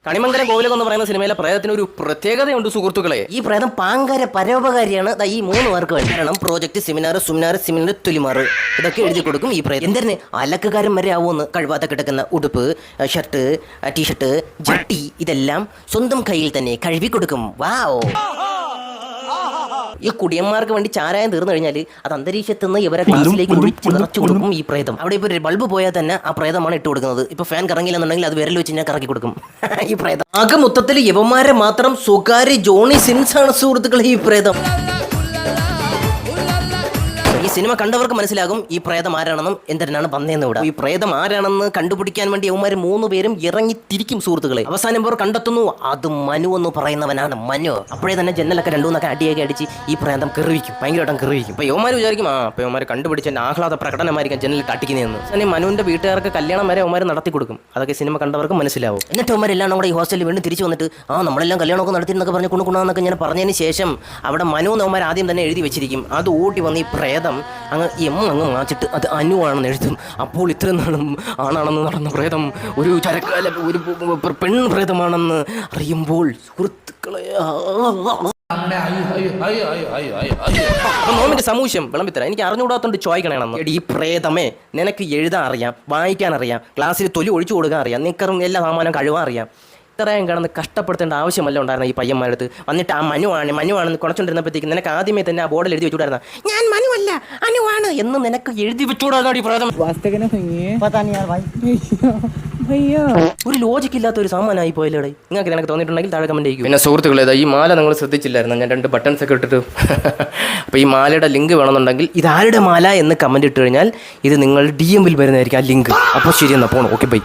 കണിമംഗലം കോവിലകം എന്ന് പറയുന്ന സിനിമയിലെ പ്രേതത്തിന് ഒരു പ്രത്യേകതയുണ്ട് സുഹൃത്തുക്കളെ. ഈ പ്രേതം പാങ്കര പരോപകാരിയാണ്. ഈ 3 പേർക്ക് വേണ്ടി കാരണം പ്രോജക്ട് സെമിനാർ തുലിമാർ ഇതൊക്കെ എഴുതി കൊടുക്കും ഈ പ്രേതം. എന്തിന് അലക്കുകാരൻ വരെ ആവുമെന്ന് കഴിവാതെ കിടക്കുന്ന ഉടുപ്പ്, ഷർട്ട്, ടീഷർട്ട്, ജട്ടി ഇതെല്ലാം സ്വന്തം കയ്യിൽ തന്നെ കഴുകി കൊടുക്കും. വാവ്. ഈ കുടിയന്മാർക്ക് വേണ്ടി ചാരായം തീർന്നു കഴിഞ്ഞാൽ അത് അന്തരീക്ഷത്തിൽ നിന്ന് ഇവരെ ക്ലാസ്സിലേക്ക് ഒഴിച്ച് നിറച്ചു കൊടുക്കും ഈ പ്രേതം. അവിടെ ഇപ്പോൾ ഒരു ബൾബ് പോയാൽ തന്നെ ആ പ്രേതമാണ് ഇട്ട് കൊടുക്കുന്നത്. ഇപ്പൊ ഫാൻ കറങ്ങില്ലെന്നുണ്ടെങ്കിൽ അത് വിരൽ വെച്ച് ഞാൻ കറക്കി കൊടുക്കും ഈ പ്രേതം. ആകെ മൊത്തത്തിൽ യവന്മാരെ മാത്രം സ്വകാര്യ ജോണി സിൻസ് ആണ് സുഹൃത്തുക്കളെ ഈ പ്രേതം. ഈ സിനിമ കണ്ടവർക്ക് മനസ്സിലാകും ഈ പ്രേതം ആരാണെന്നും എന്തിനാണ് വന്നതെന്ന് ഇവിടെ. ഈ പ്രേതം ആരാണെന്ന് കണ്ടുപിടിക്കാൻ വേണ്ടി യവന്മാർ 3 പേരും ഇറങ്ങി തിരിക്കും സുഹൃത്തുക്കളെ. അവസാനം ഇവർ കണ്ടെത്തുന്നു അത് മനു എന്ന് പറയുന്നവനാണ്. മനു അപ്പോഴേ തന്നെ ജനലൊക്കെ 2-3 അടിയൊക്കെ അടിച്ച് ഈ പ്രേതം കെറിവിക്കും, ഭയങ്കരമായിട്ടും കെറിവിക്കും. അപ്പൊ യവന്മാർ വിചാരിക്കും അപ്പൊ യവന്മാർ കണ്ടുപിടിച്ച ആഹ്ലാദ പ്രകടനമായിരിക്കും ജനലിൽ തട്ടിക്കുന്നതെന്ന്. മനുവിന്റെ വീട്ടുകാർക്ക് കല്യാണം വരെ യവന്മാർ നടത്തി കൊടുക്കും. അതൊക്കെ സിനിമ കണ്ടവർക്ക് മനസ്സിലാവും. എന്നിട്ട് യവന്മാരെല്ലാം കൂടെ ഈ ഹോസ്റ്റലിൽ വീണ്ടും തിരിച്ചു വന്നിട്ട് നമ്മളെല്ലാം കല്യാണമൊക്കെ നടത്തിയെന്നൊക്കെ പറഞ്ഞ് കുണുകുണാന്നൊക്കെ ഞാൻ പറഞ്ഞതിന് ശേഷം അവിടെ മനു യവന്മാർ ആദ്യം തന്നെ എഴുതി വെച്ചിരിക്കും. അത് ഓടി വന്ന് ഈ പ്രേതം അങ്ങ് മാച്ചിട്ട് അത് അനുവാണെന്ന് എഴുതും. അപ്പോൾ ഇത്രയും നാളും ആണാണെന്ന് നടന്ന പ്രേതം ഒരു ഒരു പെൺ പ്രേതമാണെന്ന് അറിയുമ്പോൾ സുഹൃത്തുക്കളെ നോമിന്റെ സമൂഹം വിളമ്പിത്തരാം. എനിക്ക് അറിഞ്ഞുകൂടാത്തോണ്ട് ചോദിക്കണമെന്ന്. ഈ പ്രേതമേ നിനക്ക് എഴുതാൻ അറിയാം, വായിക്കാൻ അറിയാം, ക്ലാസ്സിൽ തൊലി ഒഴിച്ചു കൊടുക്കാൻ അറിയാം, നിക്കറും എല്ലാ സാമാനം കഴുകാൻ അറിയാം. ഇത്രയും കിടന്ന് കഷ്ടപ്പെടുത്തേണ്ട ആവശ്യമല്ല ഉണ്ടായിരുന്ന ഈ പയ്യന്മാരടുത്ത്. വന്നിട്ട് ആ മനുവാണെന്ന് കുണച്ചോണ്ടിരുന്നപ്പോഴത്തേക്ക് നിനക്ക് ആദ്യമേ തന്നെ ആ ബോർഡിൽ എഴുതി വെച്ചുകൂടായിരുന്ന ഞാൻ മനുവല്ല അനുവാണ് എന്ന് നിനക്ക് എഴുതി വെച്ചുകൂടാതാണ് ഈ പ്രേതം. ഒരു ലോജിക്ക് ഇല്ലാത്ത ഒരു സാമാനായി പോയല്ലേ. നിങ്ങൾക്ക് നിനക്ക് തോന്നിയിട്ടുണ്ടെങ്കിൽ താഴെ കമന്റ് ചെയ്യും. പിന്നെ സുഹൃത്തുക്കളെ, ഈ മാല നിങ്ങൾ ശ്രദ്ധിച്ചില്ലായിരുന്നു? ഞാൻ 2 ബട്ടൺസ് ഒക്കെ ഇട്ടിട്ട് അപ്പോൾ ഈ മാലയുടെ ലിങ്ക് വേണമെന്നുണ്ടെങ്കിൽ ഇതാരുടെ മാല എന്ന് കമന്റ് ഇട്ട് കഴിഞ്ഞാൽ ഇത് നിങ്ങൾ DM വരുന്നതായിരിക്കും ആ ലിങ്ക്. അപ്പോൾ ശരി, എന്നാൽ പോകണം. Okay, by.